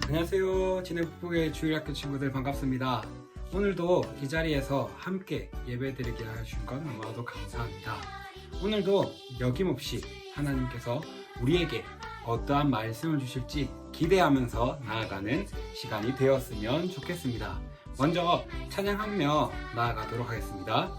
안녕하세요. 진해북북의 주일학교 친구들 반갑습니다. 오늘도 이 자리에서 함께 예배드리게 하신 건 너무나도 감사합니다. 오늘도 여김없이 하나님께서 우리에게 어떠한 말씀을 주실지 기대하면서 나아가는 시간이 되었으면 좋겠습니다. 먼저 찬양하며 나아가도록 하겠습니다.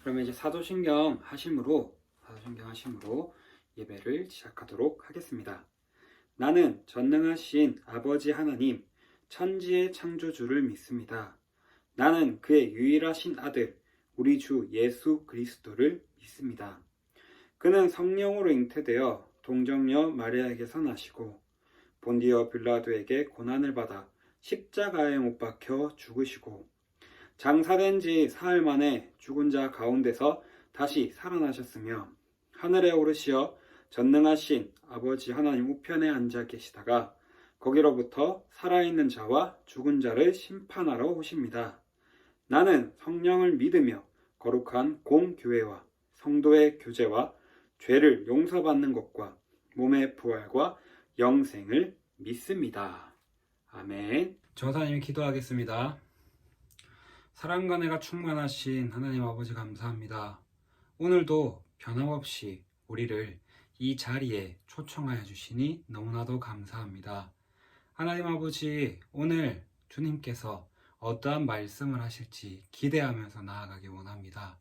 그러면 이제 사도신경 하심으로 예배를 시작하도록 하겠습니다. 나는 전능하신 아버지 하나님, 천지의 창조주를 믿습니다. 나는 그의 유일하신 아들, 우리 주 예수 그리스도를 믿습니다. 그는 성령으로 잉태되어 동정녀 마리아에게서 나시고 본디어 빌라도에게 고난을 받아 십자가에 못 박혀 죽으시고 장사된 지 사흘 만에 죽은 자 가운데서 다시 살아나셨으며 하늘에 오르시어 전능하신 아버지 하나님 우편에 앉아 계시다가 거기로부터 살아있는 자와 죽은 자를 심판하러 오십니다. 나는 성령을 믿으며 거룩한 공교회와 성도의 교제와 죄를 용서받는 것과 몸의 부활과 영생을 믿습니다. 아멘. 전사님이 기도하겠습니다. 사랑과 은혜가 충만하신 하나님 아버지 감사합니다. 오늘도 변함없이 우리를 이 자리에 초청하여 주시니 너무나도 감사합니다. 하나님 아버지, 오늘 주님께서 어떠한 말씀을 하실지 기대하면서 나아가기 원합니다.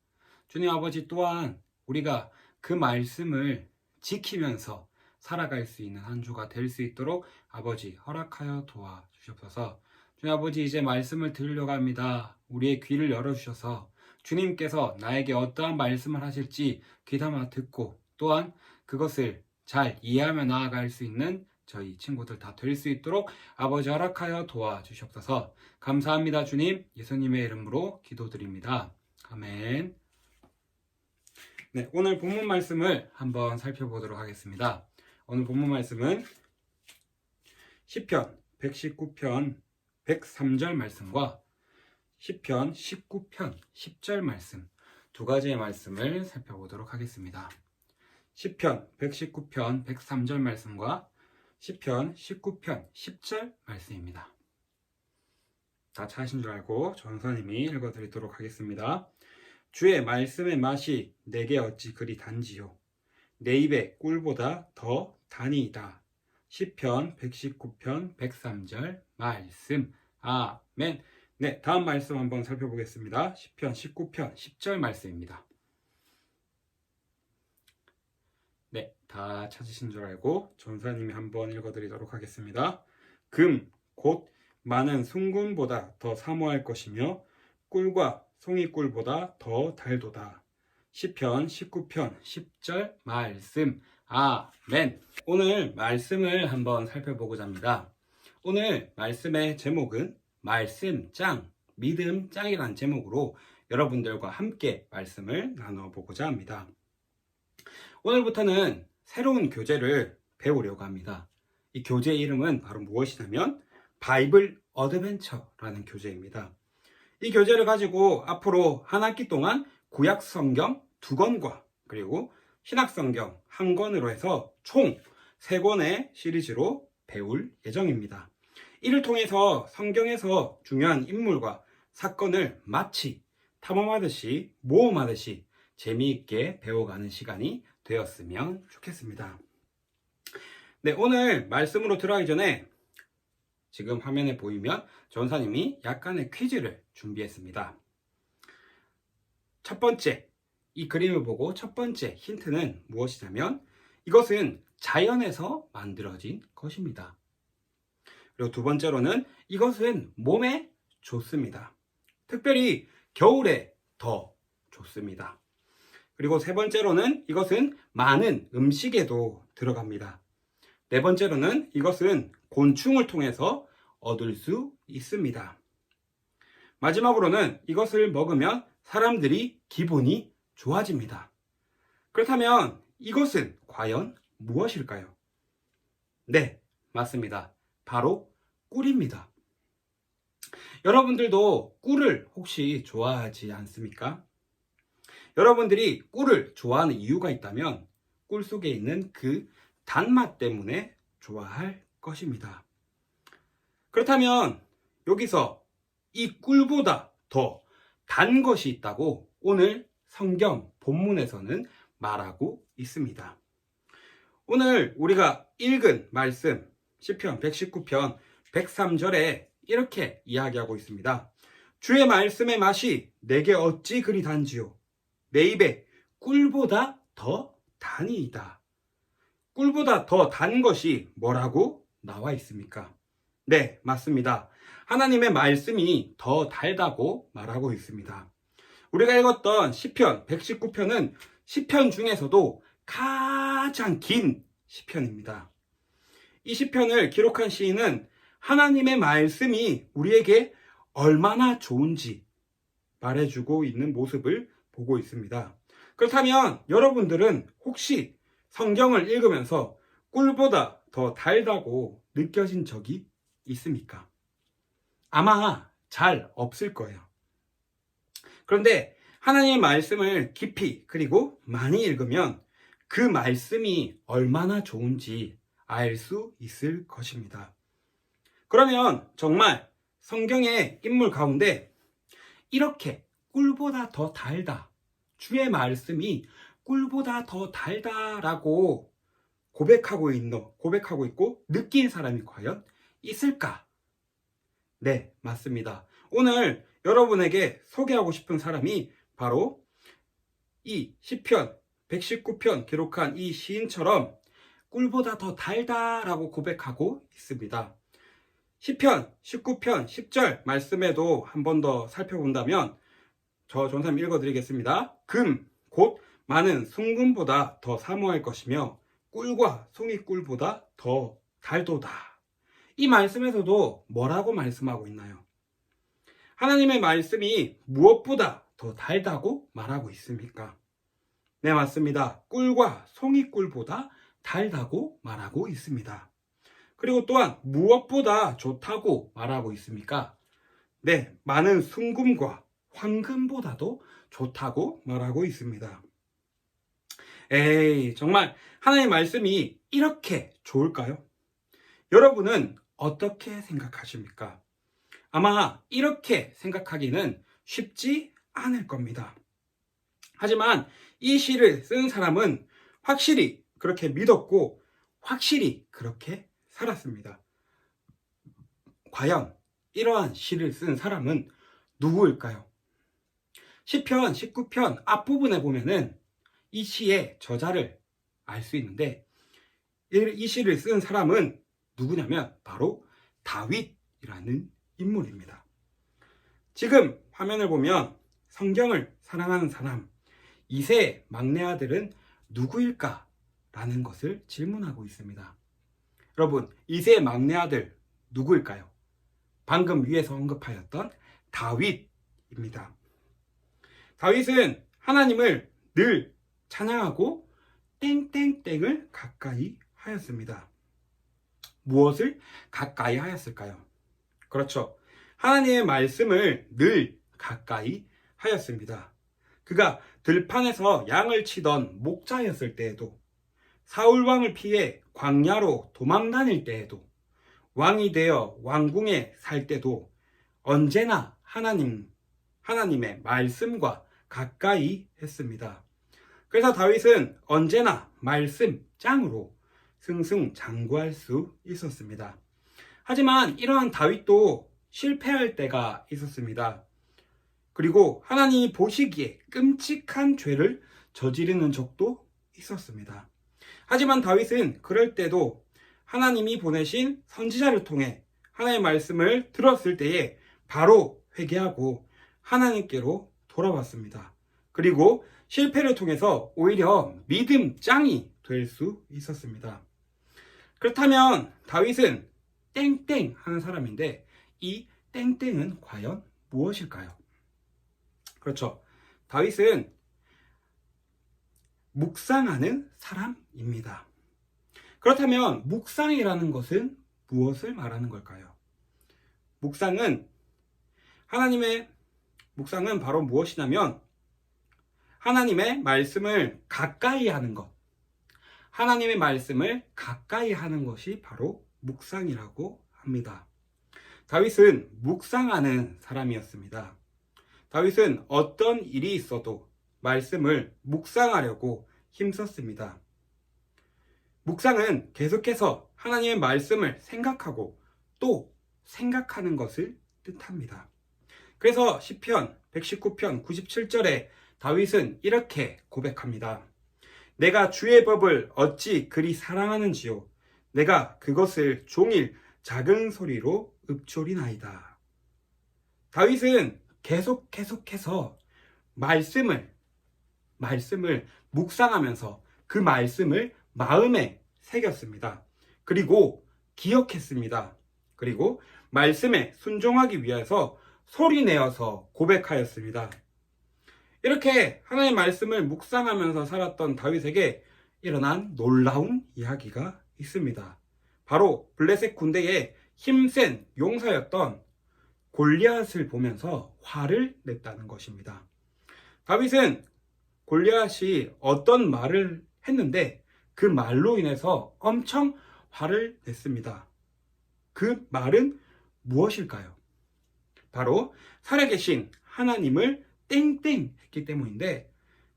주님 아버지, 또한 우리가 그 말씀을 지키면서 살아갈 수 있는 한 주가 될 수 있도록 아버지 허락하여 도와주시옵소서. 주님 아버지, 이제 말씀을 들으려고 합니다. 우리의 귀를 열어주셔서 주님께서 나에게 어떠한 말씀을 하실지 귀담아 듣고 또한 그것을 잘 이해하며 나아갈 수 있는 저희 친구들 다 될 수 있도록 아버지 허락하여 도와주시옵소서. 감사합니다. 주님, 예수님의 이름으로 기도드립니다. 아멘. 네, 오늘 본문 말씀을 한번 살펴보도록 하겠습니다. 오늘 본문 말씀은 시편 119편 103절 말씀과 시편 19편 10절 말씀 두 가지의 말씀을 살펴보도록 하겠습니다. 시편 119편 103절 말씀과 시편 19편 10절 말씀입니다. 다 찾으신 줄 알고 전사님이 읽어드리도록 하겠습니다. 주의 말씀의 맛이 내게 어찌 그리 단지요, 내 입에 꿀보다 더 다니이다. 시편 119편 103절 말씀. 아멘. 네, 다음 말씀 한번 살펴보겠습니다. 시편 19편 10절 말씀입니다. 네, 다 찾으신 줄 알고 전사님이 한번 읽어드리도록 하겠습니다. 금, 곧 많은 순금보다 더 사모할 것이며 꿀과 송이꿀보다 더 달도다. 시편 19편 10절 말씀. 아멘. 오늘 말씀을 한번 살펴보고자 합니다. 오늘 말씀의 제목은 말씀짱, 믿음짱이라는 제목으로 여러분들과 함께 말씀을 나눠보고자 합니다. 오늘부터는 새로운 교재를 배우려고 합니다. 이 교재 이름은 바로 무엇이냐면 바이블 어드벤처라는 교재입니다. 이 교재를 가지고 앞으로 한 학기 동안 구약 성경 2권과 그리고 신약 성경 1권으로 해서 총 3권의 시리즈로 배울 예정입니다. 이를 통해서 성경에서 중요한 인물과 사건을 마치 탐험하듯이 모험하듯이 재미있게 배워가는 시간이 되었으면 좋겠습니다. 네, 오늘 말씀으로 들어가기 전에 지금 화면에 보이면 전사님이 약간의 퀴즈를 준비했습니다. 첫 번째, 이 그림을 보고 첫 번째 힌트는 무엇이냐면 이것은 자연에서 만들어진 것입니다. 그리고 두 번째로는 이것은 몸에 좋습니다. 특별히 겨울에 더 좋습니다. 그리고 세 번째로는 이것은 많은 음식에도 들어갑니다. 네 번째로는 이것은 곤충을 통해서 얻을 수 있습니다. 마지막으로는 이것을 먹으면 사람들이 기분이 좋아집니다. 그렇다면 이것은 과연 무엇일까요? 네, 맞습니다. 바로 꿀입니다. 여러분들도 꿀을 혹시 좋아하지 않습니까? 여러분들이 꿀을 좋아하는 이유가 있다면 꿀 속에 있는 그 단맛 때문에 좋아할 것입니다. 그렇다면 여기서 이 꿀보다 더 단 것이 있다고 오늘 성경 본문에서는 말하고 있습니다. 오늘 우리가 읽은 말씀 시편 119편 103절에 이렇게 이야기하고 있습니다. 주의 말씀의 맛이 내게 어찌 그리 단지요 내 입에 꿀보다 더 단이이다. 꿀보다 더 단 것이 뭐라고 나와 있습니까? 네, 맞습니다. 하나님의 말씀이 더 달다고 말하고 있습니다. 우리가 읽었던 시편 119편은 시편 중에서도 가장 긴 시편입니다. 이 시편을 기록한 시인은 하나님의 말씀이 우리에게 얼마나 좋은지 말해주고 있는 모습을 보고 있습니다. 그렇다면 여러분들은 혹시 성경을 읽으면서 꿀보다 더 달다고 느껴진 적이 있습니까? 아마 잘 없을 거예요. 그런데 하나님의 말씀을 깊이 그리고 많이 읽으면 그 말씀이 얼마나 좋은지 알 수 있을 것입니다. 그러면 정말 성경의 인물 가운데 이렇게 꿀보다 더 달다, 주의 말씀이 꿀보다 더 달다라고 고백하고 있고 느낀 사람이 과연 있을까? 네, 맞습니다. 오늘 여러분에게 소개하고 싶은 사람이 바로 이 시편 119편 기록한 이 시인처럼 꿀보다 더 달다라고 고백하고 있습니다. 시편 19편 10절 말씀에도 한 번 더 살펴본다면 저 전사님 읽어드리겠습니다. 금, 곧 많은 순금보다 더 사모할 것이며 꿀과 송이꿀보다 더 달도다. 이 말씀에서도 뭐라고 말씀하고 있나요? 하나님의 말씀이 무엇보다 더 달다고 말하고 있습니까? 네, 맞습니다. 꿀과 송이꿀보다 달다고 말하고 있습니다. 그리고 또한 무엇보다 좋다고 말하고 있습니까? 네, 많은 순금과 황금보다도 좋다고 말하고 있습니다. 에이, 정말 하나님의 말씀이 이렇게 좋을까요? 여러분은 어떻게 생각하십니까? 아마 이렇게 생각하기는 쉽지 않을 겁니다. 하지만 이 시를 쓴 사람은 확실히 그렇게 믿었고 확실히 그렇게 살았습니다. 과연 이러한 시를 쓴 사람은 누구일까요? 시편 19편 앞부분에 보면은 이 시의 저자를 알 수 있는데 이 시를 쓴 사람은 누구냐면 바로 다윗이라는 인물입니다. 지금 화면을 보면 성경을 사랑하는 사람, 2세 막내 아들은 누구일까? 라는 것을 질문하고 있습니다. 여러분, 2세 막내 아들 누구일까요? 방금 위에서 언급하였던 다윗입니다. 다윗은 하나님을 늘 찬양하고 땡땡땡을 가까이 하였습니다. 무엇을 가까이 하였을까요? 그렇죠. 하나님의 말씀을 늘 가까이 하였습니다. 그가 들판에서 양을 치던 목자였을 때에도, 사울 왕을 피해 광야로 도망 다닐 때에도, 왕이 되어 왕궁에 살 때도 언제나 하나님의 말씀과 가까이 했습니다. 그래서 다윗은 언제나 말씀 짱으로 승승장구할 수 있었습니다. 하지만 이러한 다윗도 실패할 때가 있었습니다. 그리고 하나님이 보시기에 끔찍한 죄를 저지르는 적도 있었습니다. 하지만 다윗은 그럴 때도 하나님이 보내신 선지자를 통해 하나님의 말씀을 들었을 때에 바로 회개하고 하나님께로 돌아왔습니다. 그리고 실패를 통해서 오히려 믿음 짱이 될 수 있었습니다. 그렇다면 다윗은 땡땡 하는 사람인데 이 땡땡은 과연 무엇일까요? 그렇죠. 다윗은 묵상하는 사람입니다. 그렇다면 묵상이라는 것은 무엇을 말하는 걸까요? 묵상은 바로 무엇이냐면 하나님의 말씀을 가까이 하는 것, 하나님의 말씀을 가까이 하는 것이 바로 묵상이라고 합니다. 다윗은 묵상하는 사람이었습니다. 다윗은 어떤 일이 있어도 말씀을 묵상하려고 힘썼습니다. 묵상은 계속해서 하나님의 말씀을 생각하고 또 생각하는 것을 뜻합니다. 그래서 시편 119편 97절에 다윗은 이렇게 고백합니다. 내가 주의 법을 어찌 그리 사랑하는지요. 내가 그것을 종일 작은 소리로 읊조리나이다. 다윗은 계속해서 말씀을 묵상하면서 그 말씀을 마음에 새겼습니다. 그리고 기억했습니다. 그리고 말씀에 순종하기 위해서 소리내어서 고백하였습니다. 이렇게 하나님의 말씀을 묵상하면서 살았던 다윗에게 일어난 놀라운 이야기가 있습니다. 바로 블레셋 군대의 힘센 용사였던 골리앗을 보면서 화를 냈다는 것입니다. 다윗은 골리앗이 어떤 말을 했는데 그 말로 인해서 엄청 화를 냈습니다. 그 말은 무엇일까요? 바로 살아계신 하나님을 땡땡 했기 때문인데,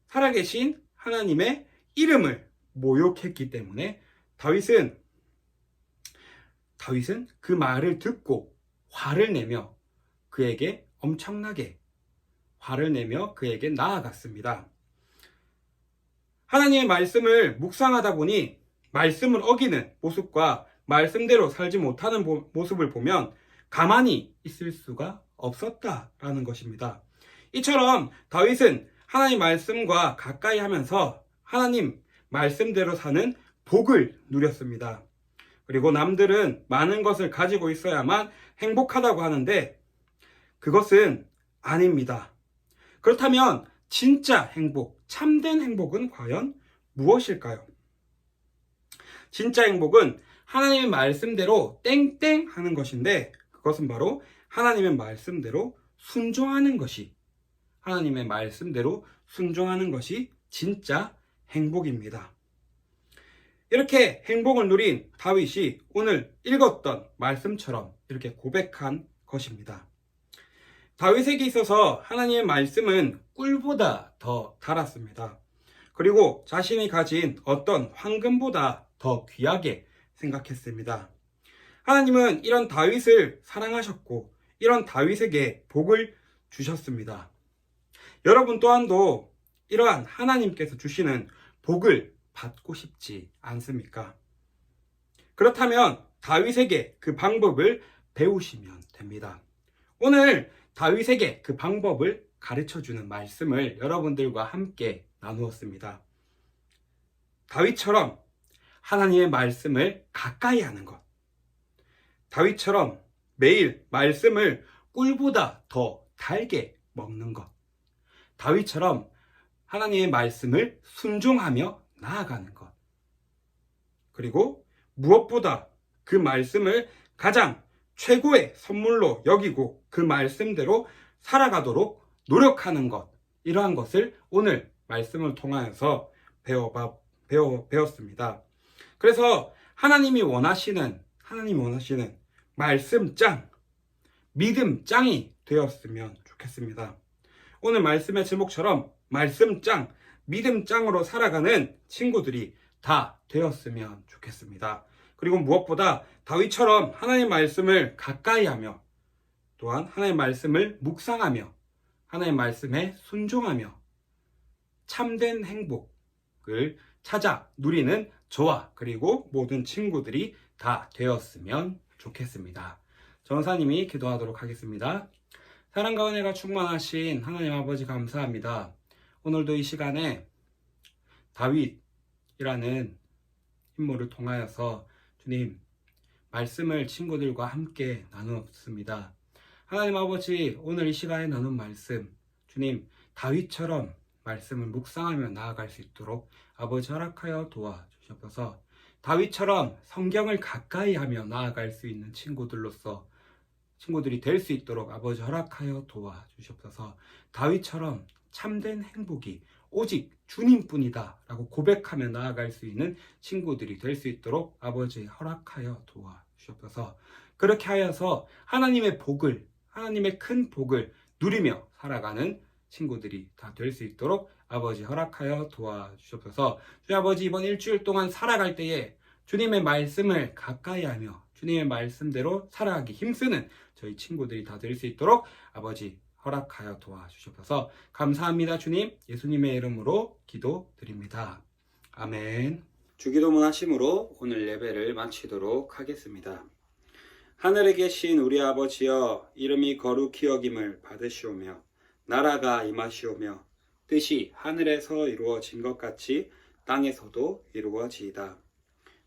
살아계신 하나님의 이름을 모욕했기 때문에 다윗은 그 말을 듣고 화를 내며 그에게 엄청나게 화를 내며 그에게 나아갔습니다. 하나님의 말씀을 묵상하다 보니 말씀을 어기는 모습과 말씀대로 살지 못하는 모습을 보면 가만히 있을 수가 없었다라는 것입니다. 이처럼 다윗은 하나님 말씀과 가까이 하면서 하나님 말씀대로 사는 복을 누렸습니다. 그리고 남들은 많은 것을 가지고 있어야만 행복하다고 하는데 그것은 아닙니다. 그렇다면 진짜 행복, 참된 행복은 과연 무엇일까요? 진짜 행복은 하나님의 말씀대로 땡땡 하는 것인데, 그것은 바로 하나님의 말씀대로 순종하는 것이, 하나님의 말씀대로 순종하는 것이 진짜 행복입니다. 이렇게 행복을 누린 다윗이 오늘 읽었던 말씀처럼 이렇게 고백한 것입니다. 다윗에게 있어서 하나님의 말씀은 꿀보다 더 달았습니다. 그리고 자신이 가진 어떤 황금보다 더 귀하게 생각했습니다. 하나님은 이런 다윗을 사랑하셨고 이런 다윗에게 복을 주셨습니다. 여러분 또한도 이러한 하나님께서 주시는 복을 받고 싶지 않습니까? 그렇다면 다윗에게 그 방법을 배우시면 됩니다. 오늘 다윗에게 그 방법을 가르쳐주는 말씀을 여러분들과 함께 나누었습니다. 다윗처럼 하나님의 말씀을 가까이 하는 것. 다윗처럼 매일 말씀을 꿀보다 더 달게 먹는 것. 다윗처럼 하나님의 말씀을 순종하며 나아가는 것. 그리고 무엇보다 그 말씀을 가장 최고의 선물로 여기고 그 말씀대로 살아가도록 노력하는 것. 이러한 것을 오늘 말씀을 통하여서 배웠습니다. 그래서 하나님이 원하시는 말씀 짱, 믿음 짱이 되었으면 좋겠습니다. 오늘 말씀의 제목처럼 말씀 짱, 믿음 짱으로 살아가는 친구들이 다 되었으면 좋겠습니다. 그리고 무엇보다 다윗처럼 하나님의 말씀을 가까이 하며 또한 하나님의 말씀을 묵상하며 하나님의 말씀에 순종하며 참된 행복을 찾아 누리는 저와 그리고 모든 친구들이 다 되었으면 좋겠습니다. 전사님이 기도하도록 하겠습니다. 사랑과 은혜가 충만하신 하나님 아버지 감사합니다. 오늘도 이 시간에 다윗이라는 인물을 통하여서 주님 말씀을 친구들과 함께 나누었습니다. 하나님 아버지, 오늘 이 시간에 나눈 말씀 주님 다윗처럼 말씀을 묵상하며 나아갈 수 있도록 아버지 허락하여 도와주시옵소서. 다윗처럼 성경을 가까이 하며 나아갈 수 있는 친구들이 될 수 있도록 아버지 허락하여 도와주시옵소서. 다윗처럼 참된 행복이 오직 주님뿐이다 라고 고백하며 나아갈 수 있는 친구들이 될 수 있도록 아버지 허락하여 도와주시옵소서. 그렇게 하여서 하나님의 큰 복을 누리며 살아가는 친구들이 다 될 수 있도록 아버지 허락하여 도와주시옵소서. 주님 아버지, 이번 일주일 동안 살아갈 때에 주님의 말씀을 가까이 하며 주님의 말씀대로 살아가기 힘쓰는 저희 친구들이 다 될 수 있도록 아버지 허락하여 도와주시옵소서. 감사합니다. 주님, 예수님의 이름으로 기도드립니다. 아멘. 주기도문 하심으로 오늘 예배를 마치도록 하겠습니다. 하늘에 계신 우리 아버지여, 이름이 거룩히 여김을 받으시오며 나라가 임하시오며 뜻이 하늘에서 이루어진 것 같이 땅에서도 이루어지이다.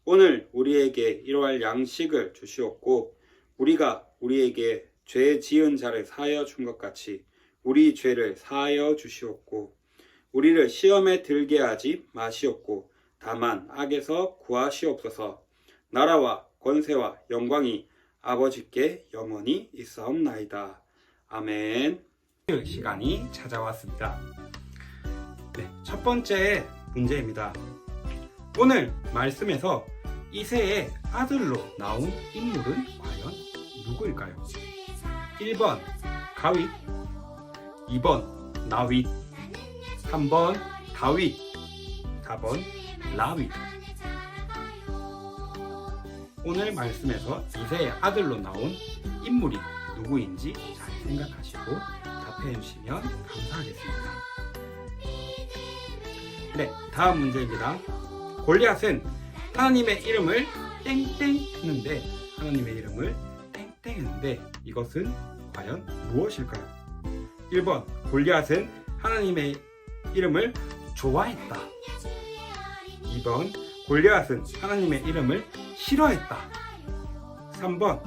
오늘 우리에게 이러할 양식을 주시옵고 우리가 우리에게 죄 지은 자를 사하여 준 것 같이 우리 죄를 사하여 주시옵고 우리를 시험에 들게 하지 마시옵고 다만 악에서 구하시옵소서. 나라와 권세와 영광이 아버지께 영원히 있사옵나이다. 아멘. 시간이 찾아왔습니다. 네, 첫 번째 문제입니다. 오늘 말씀에서 이새의 아들로 나온 인물은 과연 누구일까요? 1번 가윗, 2번 나윗, 3번 다윗, 4번 라윗. 오늘 말씀에서 이새의 아들로 나온 인물이 누구인지 잘 생각하시고 답해 주시면 감사하겠습니다. 네, 다음 문제입니다. 골리앗은 하나님의 이름을 땡땡 했는데 이것은 과연 무엇일까요? 1번 골리앗은 하나님의 이름을 좋아했다. 2번 골리앗은 하나님의 이름을 싫어했다. 3번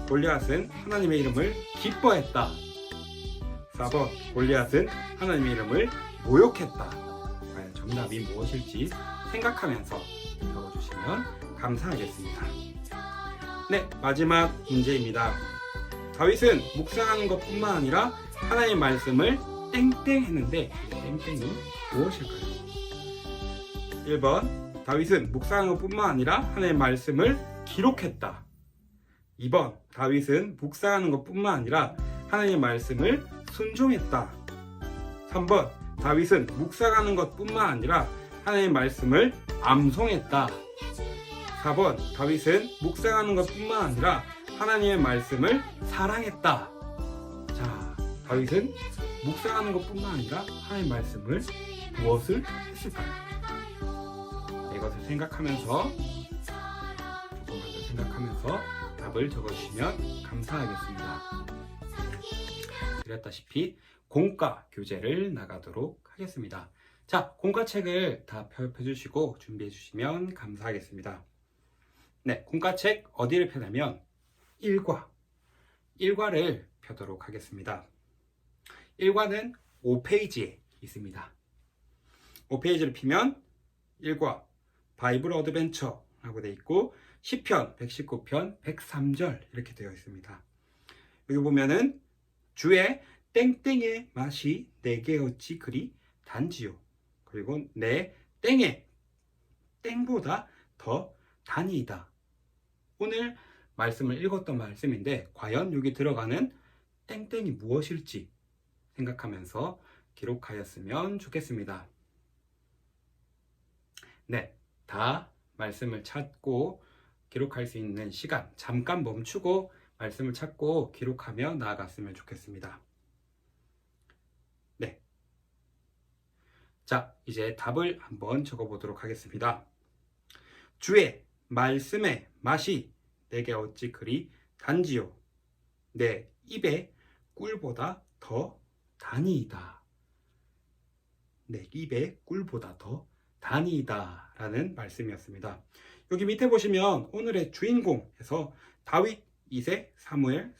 골리앗은 하나님의 이름을 기뻐했다. 4번 골리앗은 하나님의 이름을 모욕했다. 과연 정답이 무엇일지 생각하면서 적어주시면 감사하겠습니다. 네, 마지막 문제입니다. 다윗은 묵상하는 것뿐만 아니라 하나님의 말씀을 땡땡 했는데 이 땡땡이 무엇일까요? 1번 다윗은 묵상하는 것뿐만 아니라 하나님의 말씀을 기록했다. 2번 다윗은 묵상하는 것뿐만 아니라 하나님의 말씀을 순종했다. 3번 다윗은 묵상하는 것뿐만 아니라 하나님의 말씀을 암송했다. 4번 다윗은 묵상하는 것뿐만 아니라 하나님의 말씀을 사랑했다. 자, 다윗은 묵상하는 것뿐만 아니라 하나님의 말씀을 무엇을 했을까요? 이것을 생각하면서 조금만 더 생각하면서 답을 적어주시면 감사하겠습니다. 말씀드렸다시피 공과 교재를 나가도록 하겠습니다. 자, 공과책을 다 펴주시고 준비해 주시면 감사하겠습니다. 네, 공과책 어디를 펴냐면 1과를 펴도록 하겠습니다. 1과는 5페이지에 있습니다. 5페이지를 피면 1과 바이블 어드벤처라고 되어 있고 10편, 119편, 103절 이렇게 되어 있습니다. 여기 보면은 주의 땡땡의 맛이 내게 어찌 그리 단지요. 그리고 내 땡의 땡보다 더 단이다. 오늘 말씀을 읽었던 말씀인데 과연 여기 들어가는 땡땡이 무엇일지 생각하면서 기록하였으면 좋겠습니다. 네, 다 말씀을 찾고 기록할 수 있는 시간 잠깐 멈추고 말씀을 찾고 기록하며 나아갔으면 좋겠습니다. 네. 자, 이제 답을 한번 적어보도록 하겠습니다. 주의 말씀의 맛이 내게 어찌 그리 단지요. 내 입에 꿀보다 더 단이다. 내 입에 꿀보다 더 단이다 라는 말씀이었습니다. 여기 밑에 보시면 오늘의 주인공에서 다윗, 이세, 사무엘,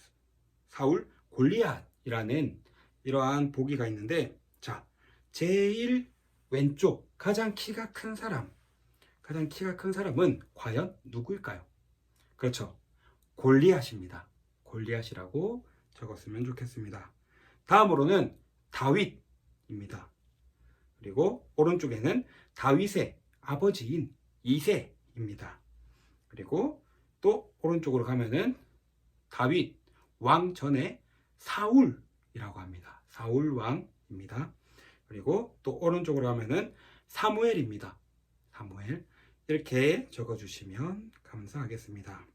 사울, 골리앗이라는 이러한 보기가 있는데, 자, 제일 왼쪽 가장 키가 큰 사람은 과연 누구일까요? 그렇죠, 골리앗입니다. 골리앗이라고 적었으면 좋겠습니다. 다음으로는 다윗입니다. 그리고 오른쪽에는 다윗의 아버지인 이새입니다. 그리고 또 오른쪽으로 가면은 다윗 왕 전에 사울이라고 합니다. 사울 왕입니다. 그리고 또 오른쪽으로 가면은 사무엘입니다. 사무엘. 이렇게 적어주시면 감사하겠습니다.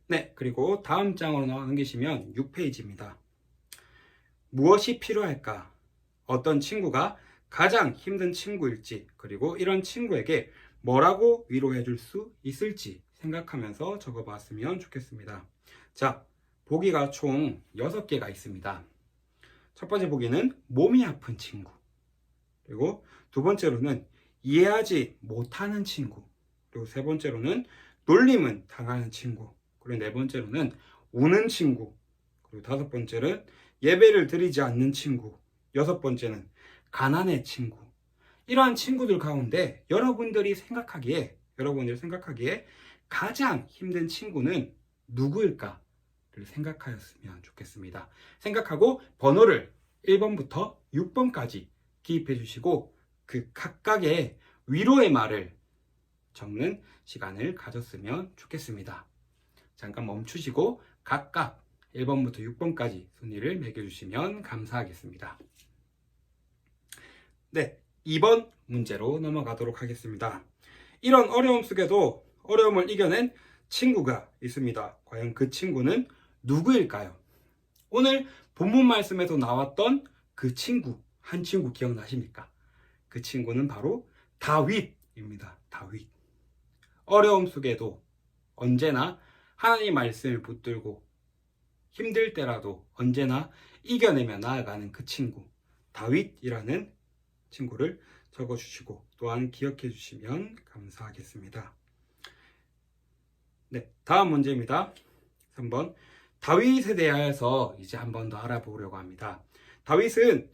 네, 그리고 다음 장으로 넘기시면 6페이지입니다. 무엇이 필요할까? 어떤 친구가 가장 힘든 친구일지, 그리고 이런 친구에게 뭐라고 위로해 줄 수 있을지 생각하면서 적어봤으면 좋겠습니다. 자, 보기가 총 6개가 있습니다. 첫 번째 보기는 몸이 아픈 친구, 그리고 두 번째로는 이해하지 못하는 친구, 그리고 세 번째로는 놀림은 당하는 친구, 그리고 네 번째로는 우는 친구, 그리고 다섯 번째는 예배를 드리지 않는 친구, 여섯 번째는 가난의 친구. 이러한 친구들 가운데 여러분들이 생각하기에 가장 힘든 친구는 누구일까를 생각하였으면 좋겠습니다. 생각하고 번호를 1번부터 6번까지 기입해 주시고 그 각각의 위로의 말을 적는 시간을 가졌으면 좋겠습니다. 잠깐 멈추시고 각각 1번부터 6번까지 순위를 매겨주시면 감사하겠습니다. 네, 2번 문제로 넘어가도록 하겠습니다. 이런 어려움 속에도 어려움을 이겨낸 친구가 있습니다. 과연 그 친구는 누구일까요? 오늘 본문 말씀에서 나왔던 그 친구, 한 친구 기억나십니까? 그 친구는 바로 다윗입니다. 다윗. 어려움 속에도 언제나 하나님의 말씀을 붙들고 힘들 때라도 언제나 이겨내며 나아가는 그 친구, 다윗이라는 친구를 적어주시고 또한 기억해 주시면 감사하겠습니다. 네, 다음 문제입니다. 3번. 다윗에 대하여서 이제 한 번 더 알아보려고 합니다. 다윗은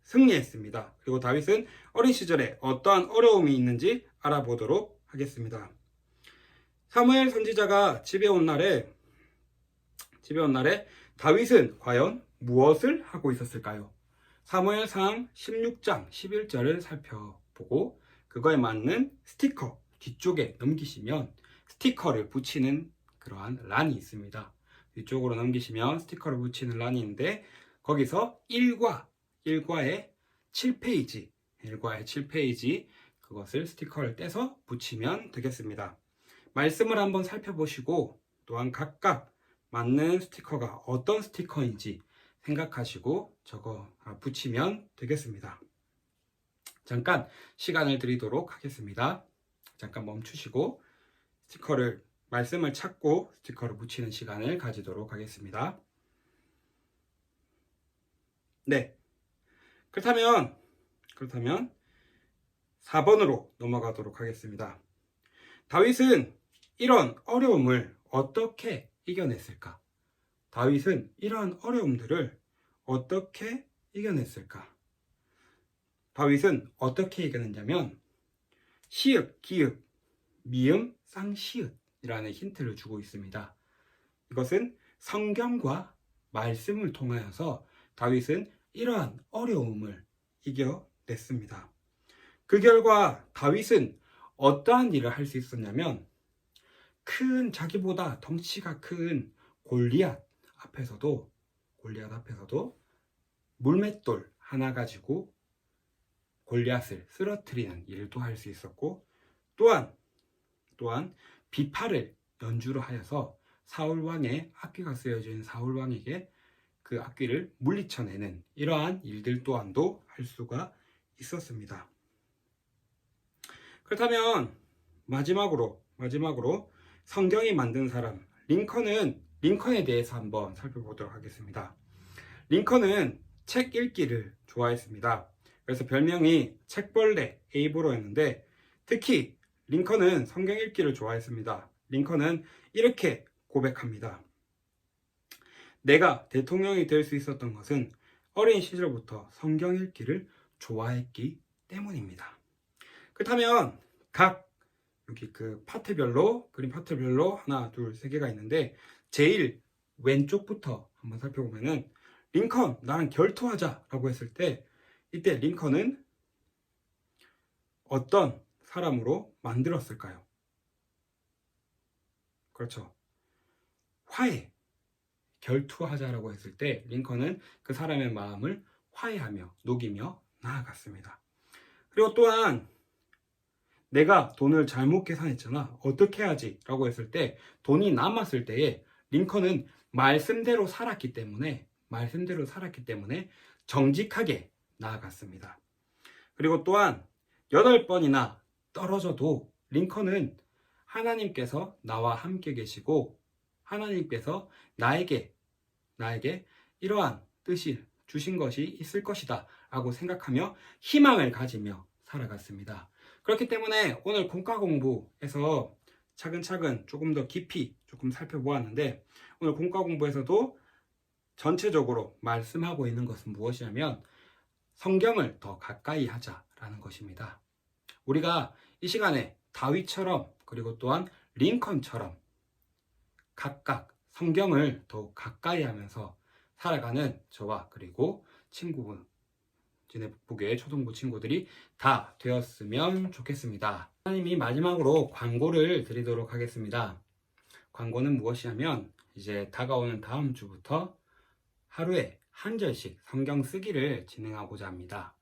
승리했습니다. 그리고 다윗은 어린 시절에 어떠한 어려움이 있는지 알아보도록 하겠습니다. 사무엘 선지자가 집에 온 날에 다윗은 과연 무엇을 하고 있었을까요? 사무엘상 16장 11절을 살펴보고 그거에 맞는 스티커 뒤쪽에 넘기시면 스티커를 붙이는 그러한 란이 있습니다. 뒤쪽으로 넘기시면 스티커를 붙이는 란이 있는데 거기서 1과의 7페이지 그것을 스티커를 떼서 붙이면 되겠습니다. 말씀을 한번 살펴보시고 또한 각각 맞는 스티커가 어떤 스티커인지 생각하시고 붙이면 되겠습니다. 잠깐 시간을 드리도록 하겠습니다. 잠깐 멈추시고 말씀을 찾고 스티커를 붙이는 시간을 가지도록 하겠습니다. 네. 그렇다면 4번으로 넘어가도록 하겠습니다. 다윗은 이런 어려움을 어떻게 이겨냈을까? 다윗은 이러한 어려움들을 어떻게 이겨냈을까? 다윗은 어떻게 이겨냈냐면 시읒, 기읒, 미음, 쌍시읒이라는 힌트를 주고 있습니다. 이것은 성경과 말씀을 통하여서 다윗은 이러한 어려움을 이겨냈습니다. 그 결과 다윗은 어떠한 일을 할 수 있었냐면 자기보다 덩치가 큰 골리앗 앞에서도 물맷돌 하나 가지고 골리앗을 쓰러뜨리는 일도 할 수 있었고, 또한 비파를 연주로 하여서 사울 왕의 악귀가 쓰여진 사울 왕에게 그 악귀를 물리쳐내는 이러한 일들 또한도 할 수가 있었습니다. 그렇다면 마지막으로 성경이 만든 사람 링컨에 대해서 한번 살펴보도록 하겠습니다. 링컨은 책 읽기를 좋아했습니다. 그래서 별명이 책벌레 에이보로였는데, 특히 링컨은 성경 읽기를 좋아했습니다. 링컨은 이렇게 고백합니다. 내가 대통령이 될 수 있었던 것은 어린 시절부터 성경 읽기를 좋아했기 때문입니다. 그렇다면 여기 그 파트별로, 그림 파트별로 하나, 둘, 세 개가 있는데, 제일 왼쪽부터 한번 살펴보면은 링컨 나랑 결투하자라고 했을 때, 이때 링컨은 어떤 사람으로 만들었을까요? 그렇죠. 결투하자라고 했을 때 링컨은 그 사람의 마음을 화해하며 녹이며 나아갔습니다. 그리고 또한 내가 돈을 잘못 계산했잖아, 어떻게 하지? 라고 했을 때 돈이 남았을 때에 링컨은 말씀대로 살았기 때문에 정직하게 나아갔습니다. 그리고 또한 8번이나 떨어져도 링컨은 하나님께서 나와 함께 계시고 하나님께서 나에게 이러한 뜻을 주신 것이 있을 것이다 라고 생각하며 희망을 가지며 살아갔습니다. 그렇기 때문에 오늘 공과 공부에서 차근차근 조금 더 깊이 살펴보았는데, 오늘 공과 공부에서도 전체적으로 말씀하고 있는 것은 무엇이냐면 성경을 더 가까이 하자라는 것입니다. 우리가 이 시간에 다윗처럼 그리고 또한 링컨처럼 각각 성경을 더 가까이 하면서 살아가는 저와 그리고 친구분, 진해북부교회 초등부 친구들이 다 되었으면 좋겠습니다. 하나님이 마지막으로 광고를 드리도록 하겠습니다. 광고는 무엇이냐면 이제 다가오는 다음 주부터 하루에 한 절씩 성경 쓰기를 진행하고자 합니다.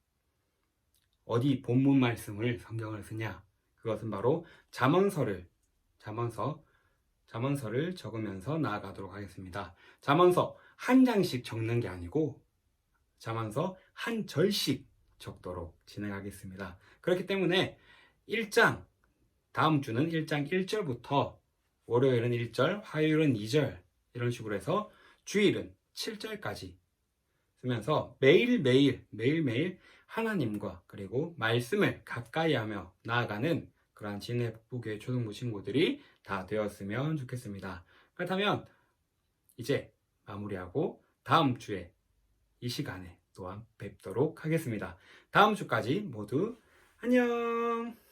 어디 본문 말씀을 성경을 쓰냐? 그것은 바로 잠언서를 적으면서 나아가도록 하겠습니다. 잠언서 한 장씩 적는 게 아니고 잠언서 한 절씩 적도록 진행하겠습니다. 그렇기 때문에 다음 주는 1장 1절부터 월요일은 1절, 화요일은 2절 이런 식으로 해서 주일은 7절까지 쓰면서 매일매일 하나님과 그리고 말씀을 가까이 하며 나아가는 그러한 진해북부교회 초등부 친구들이 다 되었으면 좋겠습니다. 그렇다면 이제 마무리하고 다음 주에 이 시간에 또한 뵙도록 하겠습니다. 다음 주까지 모두 안녕!